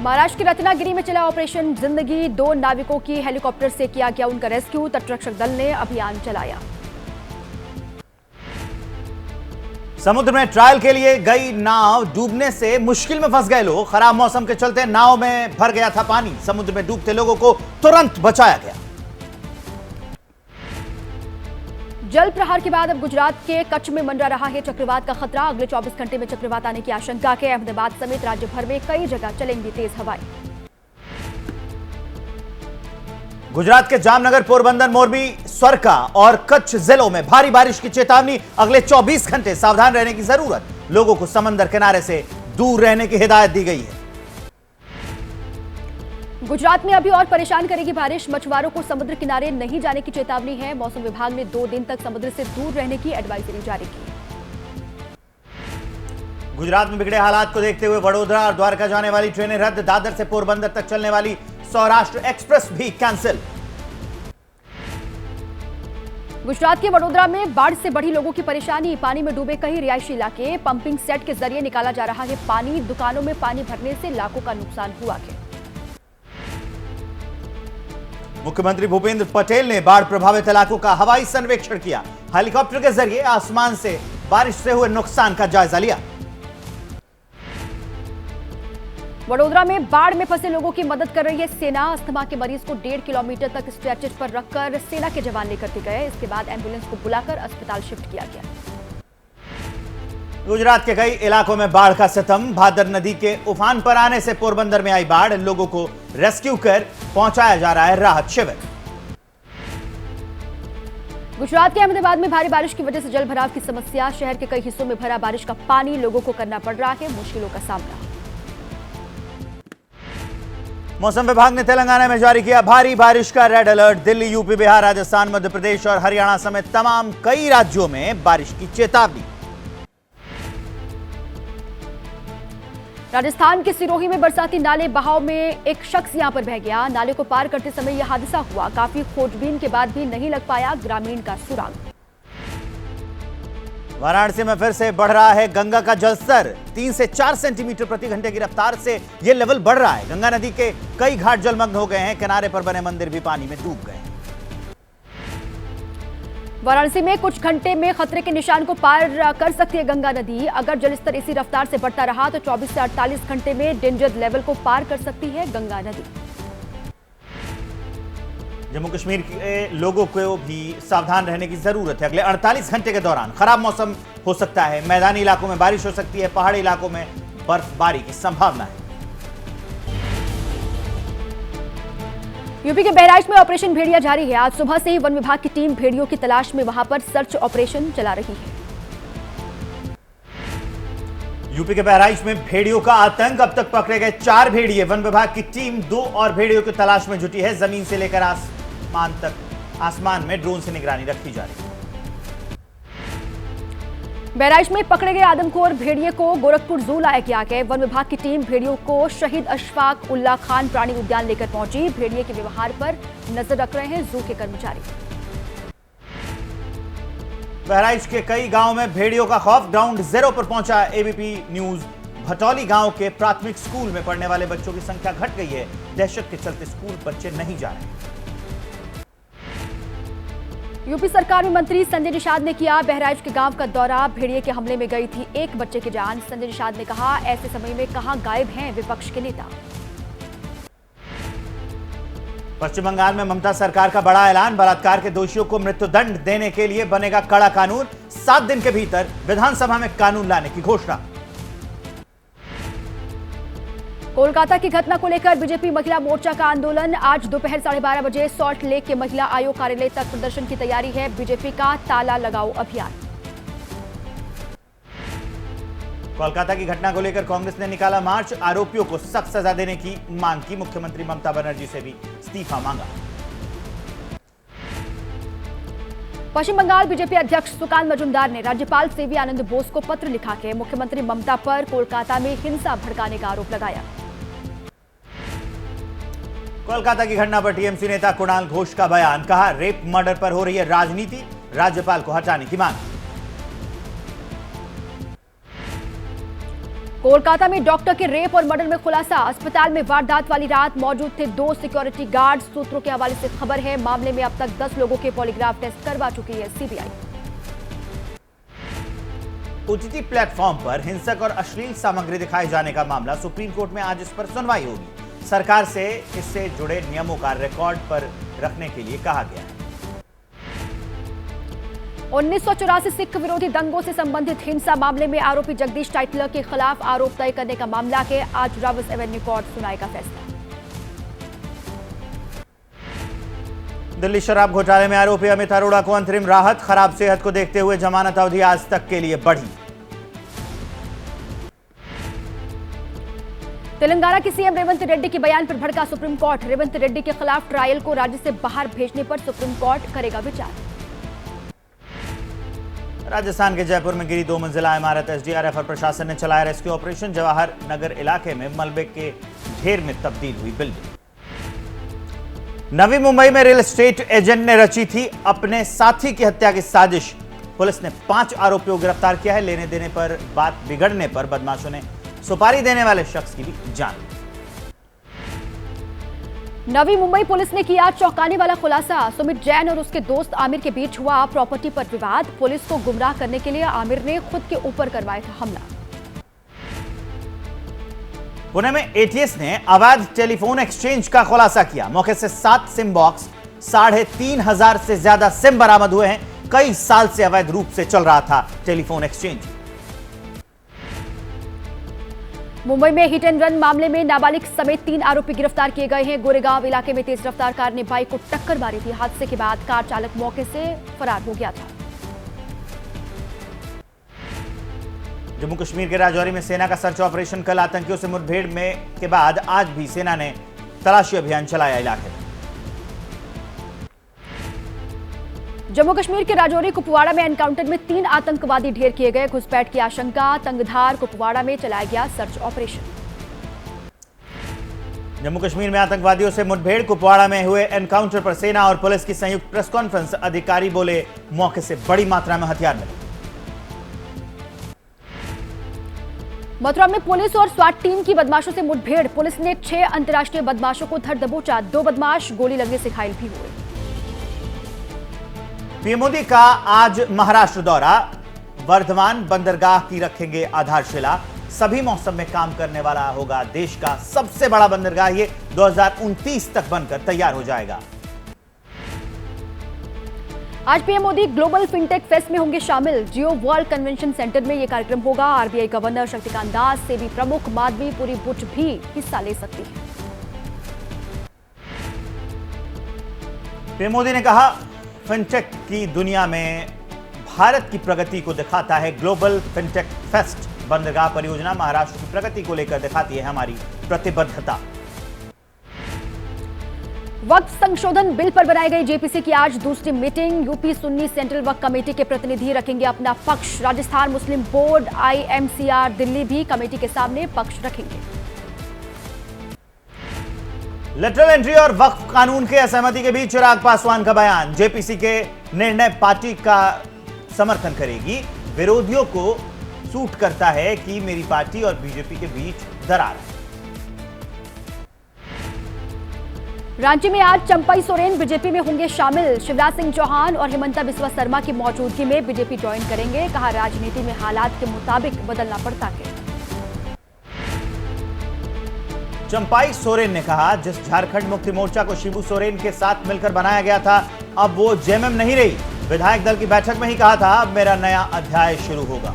महाराष्ट्र के रत्नागिरी में चला ऑपरेशन जिंदगी। 2 नाविकों की हेलीकॉप्टर से किया गया उनका रेस्क्यू। तटरक्षक दल ने अभियान चलाया। समुद्र में ट्रायल के लिए गई नाव डूबने से मुश्किल में फंस गए लोग। खराब मौसम के चलते नाव में भर गया था पानी। समुद्र में डूबते लोगों को तुरंत बचाया गया। जल प्रहार के बाद अब गुजरात के कच्छ में मंडरा रहा है चक्रवात का खतरा। अगले 24 घंटे में चक्रवात आने की आशंका है। अहमदाबाद समेत राज्य भर में कई जगह चलेंगी तेज हवाएं। गुजरात के जामनगर, पोरबंदर, मोरबी, स्वर्का और कच्छ जिलों में भारी बारिश की चेतावनी। अगले 24 घंटे सावधान रहने की जरूरत। लोगों को समंदर किनारे से दूर रहने की हिदायत दी गई है। गुजरात में अभी और परेशान करेगी बारिश। मछुआरों को समुद्र किनारे नहीं जाने की चेतावनी है। मौसम विभाग ने 2 दिन तक समुद्र से दूर रहने की एडवाइजरी जारी की। गुजरात में बिगड़े हालात को देखते हुए वडोदरा और द्वारका जाने वाली ट्रेनें रद्द। दादर से पोरबंदर तक चलने वाली सौराष्ट्र एक्सप्रेस भी कैंसिल। गुजरात के वडोदरा में बाढ़ से बढ़ी लोगों की परेशानी। पानी में डूबे कई रिहायशी इलाके। पंपिंग सेट के जरिए निकाला जा रहा है पानी। दुकानों में पानी भरने से लाखों का नुकसान हुआ है। मुख्यमंत्री भूपेंद्र पटेल ने बाढ़ प्रभावित इलाकों का हवाई सर्वेक्षण किया। हेलीकॉप्टर के जरिए आसमान से बारिश से हुए नुकसान का जायजा लिया। वडोदरा में बाढ़ में फंसे लोगों की मदद कर रही है सेना। अस्थमा के मरीज को 1.5 किलोमीटर तक स्ट्रेचर पर रखकर सेना के जवान लेकर के गए। इसके बाद एम्बुलेंस को बुलाकर अस्पताल शिफ्ट किया गया। गुजरात के कई इलाकों में बाढ़ का सितम। भादर नदी के उफान पर आने से पोरबंदर में आई बाढ़। लोगों को रेस्क्यू कर पहुंचाया जा रहा है राहत शिविर। गुजरात के अहमदाबाद में भारी बारिश की वजह से जल भराव की समस्या। शहर के कई हिस्सों में भरा बारिश का पानी। लोगों को करना पड़ रहा है मुश्किलों का सामना। मौसम विभाग ने तेलंगाना में जारी किया भारी बारिश का red alert. Delhi, UP, Bihar, Rajasthan, Madhya Pradesh और हरियाणा समेत तमाम कई राज्यों में बारिश की चेतावनी। राजस्थान के सिरोही में बरसाती नाले बहाव में एक शख्स यहां पर बह गया। नाले को पार करते समय यह हादसा हुआ। काफी खोजबीन के बाद भी नहीं लग पाया ग्रामीण का सुराग। वाराणसी में फिर से बढ़ रहा है गंगा का जलस्तर। 3 से 4 सेंटीमीटर प्रति घंटे की रफ्तार से यह लेवल बढ़ रहा है। गंगा नदी के कई घाट जलमग्न हो गए हैं। किनारे पर बने मंदिर भी पानी में डूब गए। वाराणसी में कुछ घंटे में खतरे के निशान को पार कर सकती है गंगा नदी। अगर जलस्तर इसी रफ्तार से बढ़ता रहा तो 24 से 48 घंटे में डेंजर लेवल को पार कर सकती है गंगा नदी। जम्मू कश्मीर के लोगों को भी सावधान रहने की जरूरत है। अगले 48 घंटे के दौरान खराब मौसम हो सकता है। मैदानी इलाकों में बारिश हो सकती है। पहाड़ी इलाकों में बर्फबारी की संभावना है। यूपी के बहराइच में ऑपरेशन भेड़िया जारी है। आज सुबह से ही वन विभाग की टीम भेड़ियों की तलाश में वहां पर सर्च ऑपरेशन चला रही है। यूपी के बहराइच में भेड़ियों का आतंक। अब तक पकड़े गए 4 भेड़िए। वन विभाग की टीम 2 और भेड़ियों की तलाश में जुटी है। जमीन से लेकर आसमान में ड्रोन से निगरानी रखी जा रही है। बहराइच में पकड़े गए आदमखोर भेड़िए को गोरखपुर जू लाया गया है। वन विभाग की टीम भेड़ियों को शहीद अशफाक उल्ला खान प्राणी उद्यान लेकर पहुंची। भेड़िए के व्यवहार पर नजर रख रहे हैं जू के कर्मचारी। बहराइच के कई गांवों में भेड़ियों का खौफ। ग्राउंड जीरो पर पहुंचा एबीपी न्यूज। भटौली गांव के प्राथमिक स्कूल में पढ़ने वाले बच्चों की संख्या घट गई है। दहशत के चलते स्कूल बच्चे नहीं जा रहे। यूपी सरकार में मंत्री संजय निषाद ने किया बहराइच के गांव का दौरा। भेड़िए के हमले में गई थी एक बच्चे की जान। संजय निषाद ने कहा, ऐसे समय में कहां गायब हैं विपक्ष के नेता। पश्चिम बंगाल में ममता सरकार का बड़ा ऐलान। बलात्कार के दोषियों को मृत्युदंड देने के लिए बनेगा कड़ा कानून। 7 दिन के भीतर विधानसभा में कानून लाने की घोषणा। कोलकाता की घटना को लेकर बीजेपी महिला मोर्चा का आंदोलन। आज दोपहर 12:30 बजे सॉल्ट लेक के महिला आयोग कार्यालय तक प्रदर्शन की तैयारी है। बीजेपी का ताला लगाओ अभियान। कोलकाता की घटना को लेकर कांग्रेस ने निकाला मार्च। आरोपियों को सख्त सजा देने की मांग की। मुख्यमंत्री ममता बनर्जी से भी इस्तीफा मांगा। पश्चिम बंगाल बीजेपी अध्यक्ष सुकांत मजूमदार ने राज्यपाल सीवी आनंद बोस को पत्र लिखा के मुख्यमंत्री ममता पर कोलकाता में हिंसा भड़काने का आरोप लगाया। कोलकाता की घटना पर टीएमसी नेता कुणाल घोष का बयान। कहा, रेप मर्डर पर हो रही है राजनीति। राज्यपाल को हटाने की मांग। कोलकाता में डॉक्टर के रेप और मर्डर में खुलासा। अस्पताल में वारदात वाली रात मौजूद थे 2 सिक्योरिटी गार्ड। सूत्रों के हवाले से खबर है, मामले में अब तक 10 लोगों के पॉलीग्राफ टेस्ट करवा चुकी है सीबीआई। ओटीटी प्लेटफॉर्म पर हिंसक और अश्लील सामग्री दिखाए जाने का मामला सुप्रीम कोर्ट में आज इस पर सुनवाई होगी। सरकार से इससे जुड़े नियमों का रिकॉर्ड पर रखने के लिए कहा गया है। 1984 सिख विरोधी दंगों से संबंधित हिंसा मामले में आरोपी जगदीश टाइटलर के खिलाफ आरोप तय करने का मामला है। आज रावस एवेन्यू कोर्ट सुनाएगा फैसला। दिल्ली शराब घोटाले में आरोपी अमित अरोड़ा को अंतरिम राहत। खराब सेहत को देखते हुए जमानत अवधि आज तक के लिए बढ़ी। तेलंगाना के सीएम रेवंत रेड्डी के बयान पर भड़का सुप्रीम कोर्ट। रेवंत रेड्डी के खिलाफ ट्रायल को राज्य से बाहर भेजने पर सुप्रीम कोर्ट करेगा विचार। राजस्थान के जयपुर में गिरी 2 मंजिला इमारत। एसडीआरएफ और प्रशासन ने चलाया रेस्क्यू ऑपरेशन। जवाहर नगर इलाके में मलबे के ढेर में तब्दील हुई बिल्डिंग। नवी मुंबई में रियल एस्टेट एजेंट ने रची थी अपने साथी की हत्या की साजिश। पुलिस ने 5 आरोपियों को गिरफ्तार किया है। लेने देने पर बात बिगड़ने पर बदमाशों ने सुपारी देने वाले शख्स की भी जान ली। नवी मुंबई पुलिस ने किया चौंकाने वाला खुलासा। सुमित जैन और उसके दोस्त आमिर के बीच हुआ प्रॉपर्टी पर विवाद। पुलिस को गुमराह करने के लिए आमिर ने खुद के ऊपर करवाया था हमला। पुणे में एटीएस ने अवैध टेलीफोन एक्सचेंज का खुलासा किया। मौके से 7 सिम बॉक्स, 3,500 से ज्यादा सिम बरामद हुए हैं। कई साल से अवैध रूप से चल रहा था टेलीफोन एक्सचेंज। मुंबई में हिट एंड रन मामले में नाबालिग समेत 3 आरोपी गिरफ्तार किए गए हैं। गोरेगांव इलाके में तेज रफ्तार कार ने बाइक को टक्कर मारी थी। हादसे के बाद कार चालक मौके से फरार हो गया था। जम्मू कश्मीर के राजौरी में सेना का सर्च ऑपरेशन। कल आतंकियों से मुठभेड़ में के बाद आज भी सेना ने तलाशी अभियान चलाया इलाके में। जम्मू कश्मीर के राजौरी कुपवाड़ा में एनकाउंटर में 3 आतंकवादी ढेर किए गए। घुसपैठ की आशंका। तंगधार कुपवाड़ा में चलाया गया सर्च ऑपरेशन। जम्मू कश्मीर में आतंकवादियों से मुठभेड़। कुपवाड़ा में हुए एनकाउंटर पर सेना और पुलिस की संयुक्त प्रेस कॉन्फ्रेंस। अधिकारी बोले मौके से बड़ी मात्रा में हथियार मिले। मथुरा में पुलिस और स्वाट टीम की बदमाशों से मुठभेड़। पुलिस ने 6 अंतर्राष्ट्रीय बदमाशों को धर दबोचा। 2 बदमाश गोली लगने से घायल भी हुए। पीएम मोदी का आज महाराष्ट्र दौरा। वर्धमान बंदरगाह की रखेंगे आधारशिला। सभी मौसम में काम करने वाला होगा देश का सबसे बड़ा बंदरगाह। ये 2029 तक बनकर तैयार हो जाएगा। आज PM Modi global fintech fest में होंगे शामिल। जियो वर्ल्ड कन्वेंशन सेंटर में यह कार्यक्रम होगा। आरबीआई गवर्नर शक्तिकांत दास, सेबी प्रमुख माधवी पुरी बुच भी हिस्सा ले सकती है। पीएम मोदी ने कहा फिनटेक की दुनिया में भारत की प्रगति को दिखाता है ग्लोबल फिनटेक फेस्ट। बंदरगाह परियोजना महाराष्ट्र की प्रगति को लेकर दिखाती है हमारी प्रतिबद्धता। वक्फ संशोधन बिल पर बनाई गई जेपीसी की आज दूसरी मीटिंग। यूपी सुन्नी सेंट्रल वक्फ कमेटी के प्रतिनिधि रखेंगे अपना पक्ष। राजस्थान मुस्लिम बोर्ड, आईएमसीआर दिल्ली भी कमेटी के सामने पक्ष रखेंगे। लेटरल एंट्री और वक्फ कानून के असहमति के बीच चिराग पासवान का बयान। जेपीसी के निर्णय पार्टी का समर्थन करेगी। विरोधियों को सूट करता है कि मेरी पार्टी और बीजेपी के बीच दरार है। रांची में आज चंपाई सोरेन बीजेपी में होंगे शामिल। शिवराज सिंह चौहान और हिमंता बिस्वा शर्मा की मौजूदगी में बीजेपी ज्वाइन करेंगे। कहा राजनीति में हालात के मुताबिक बदलना पड़ता है। चंपाई सोरेन ने कहा जिस झारखंड मुक्ति मोर्चा को शिबू सोरेन के साथ मिलकर बनाया गया था अब वो जेएमएम नहीं रही। विधायक दल की बैठक में ही कहा था अब मेरा नया अध्याय शुरू होगा।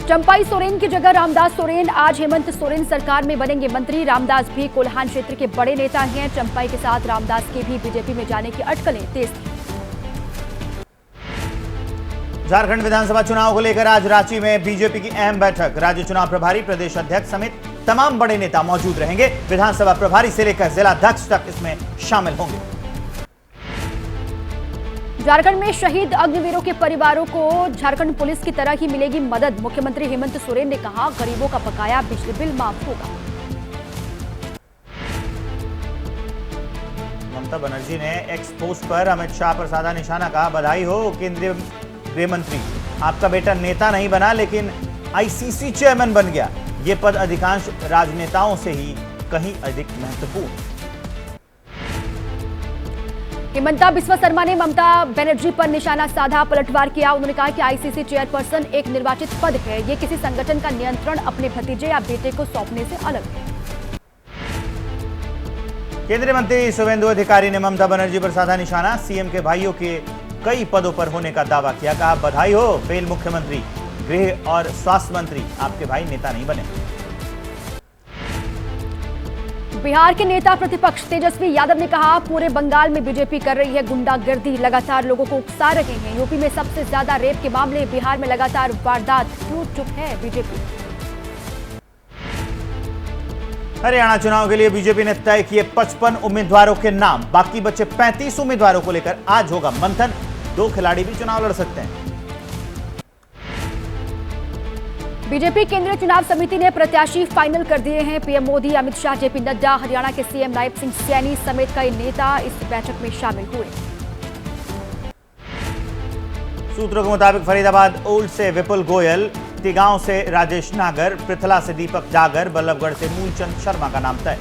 चंपाई सोरेन की जगह रामदास सोरेन आज हेमंत सोरेन सरकार में बनेंगे मंत्री। रामदास भी कोल्हान क्षेत्र के बड़े नेता हैं। चंपाई के साथ रामदास के भी बीजेपी में जाने की अटकलें तेज थी। झारखंड विधानसभा चुनाव को लेकर आज रांची में बीजेपी की अहम बैठक। राज्य चुनाव प्रभारी, प्रदेश अध्यक्ष समेत तमाम बड़े नेता मौजूद रहेंगे। विधानसभा प्रभारी से लेकर जिलाध्यक्ष तक इसमें शामिल होंगे। झारखंड में शहीद अग्निवीरों के परिवारों को झारखंड पुलिस की तरह ही मिलेगी मदद। मुख्यमंत्री हेमंत सोरेन ने कहा गरीबों का बकाया बिजली बिल माफ होगा। ममता बनर्जी ने एक्स पोस्ट पर अमित शाह पर साधा निशाना। कहा बधाई हो केंद्रीय गृह मंत्री। आपका बेटा नेता नहीं बना लेकिन आईसीसी चेयरमैन बन गया। ये पद अधिकांश राजनेताओं से ही कहीं अधिक महत्वपूर्ण। हिमंता बिस्वा शर्मा ने ममता बनर्जी पर निशाना साधा, पलटवार किया। उन्होंने कहा कि आईसीसी चेयरपर्सन एक निर्वाचित पद है, ये किसी संगठन का नियंत्रण अपने भतीजे या बेटे को सौंपने से अलग है। केंद्रीय मंत्री शुभेंदु अधिकारी ने ममता बनर्जी पर साधा निशाना। सीएम के भाइयों के कई पदों पर होने का दावा किया। कहा बधाई हो फेल मुख्यमंत्री, गृह और स्वास्थ्य मंत्री, आपके भाई नेता नहीं बने। बिहार के नेता प्रतिपक्ष तेजस्वी यादव ने कहा पूरे बंगाल में बीजेपी कर रही है गुंडागर्दी, लगातार लोगों को उकसा रहे हैं। यूपी में सबसे ज्यादा रेप के मामले, बिहार में लगातार वारदात, क्यों चुप है बीजेपी। हरियाणा चुनाव के लिए बीजेपी ने तय किए 55 उम्मीदवारों के नाम, बाकी बचे 35 उम्मीदवारों को लेकर आज होगा मंथन। 2 खिलाड़ी भी चुनाव लड़ सकते हैं। बीजेपी केंद्रीय चुनाव समिति ने प्रत्याशी फाइनल कर दिए हैं। पीएम मोदी, अमित शाह, जेपी नड्डा, हरियाणा के सीएम नायब सिंह सैनी समेत कई नेता इस बैठक में शामिल हुए। सूत्रों के मुताबिक फरीदाबाद ओल्ड से विपुल गोयल, तिगांव से राजेश नागर, पृथला से दीपक जागर, बल्लभगढ़ से मूलचंद शर्मा का नाम तय।